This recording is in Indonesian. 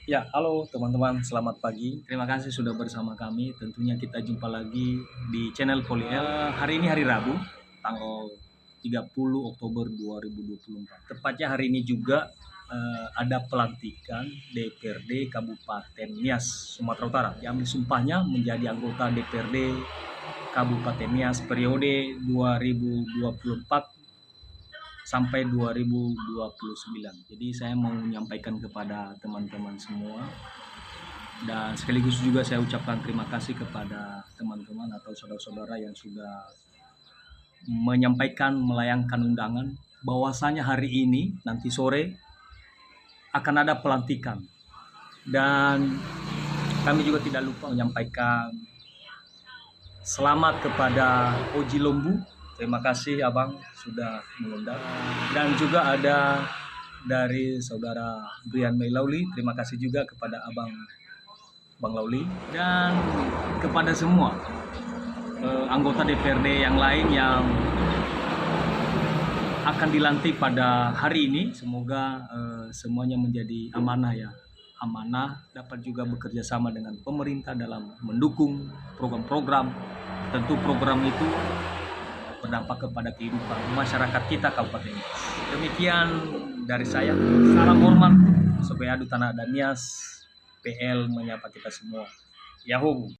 Ya, halo teman-teman, selamat pagi. Terima kasih sudah bersama kami. Tentunya kita jumpa lagi di channel Poliel. Hari ini hari Rabu, tanggal 30 Oktober 2024. Tepatnya hari ini juga ada pelantikan DPRD Kabupaten Nias, Sumatera Utara. Yang ambil sumpahnya menjadi anggota DPRD Kabupaten Nias periode 2024 sampai 2029. Jadi saya mau menyampaikan kepada teman-teman semua dan sekaligus juga saya ucapkan terima kasih kepada teman-teman atau saudara-saudara yang sudah menyampaikan melayangkan undangan bahwasanya hari ini nanti sore akan ada pelantikan, dan kami juga tidak lupa menyampaikan selamat kepada Oji Lombu. Terima kasih Abang sudah mengundang. Dan juga ada dari saudara Brian Meilauli. Terima kasih juga kepada Abang Bang Lauli. Dan kepada semua anggota DPRD yang lain yang akan dilantik pada hari ini. Semoga semuanya menjadi amanah ya. Amanah, dapat juga bekerja sama dengan pemerintah dalam mendukung program-program. Tentu program itu berdampak kepada kehidupan masyarakat kita Kabupaten Nias. Demikian dari saya. Salam hormat, Sobayadu Tanah dan Nias. PL menyapa kita semua. Yahoo.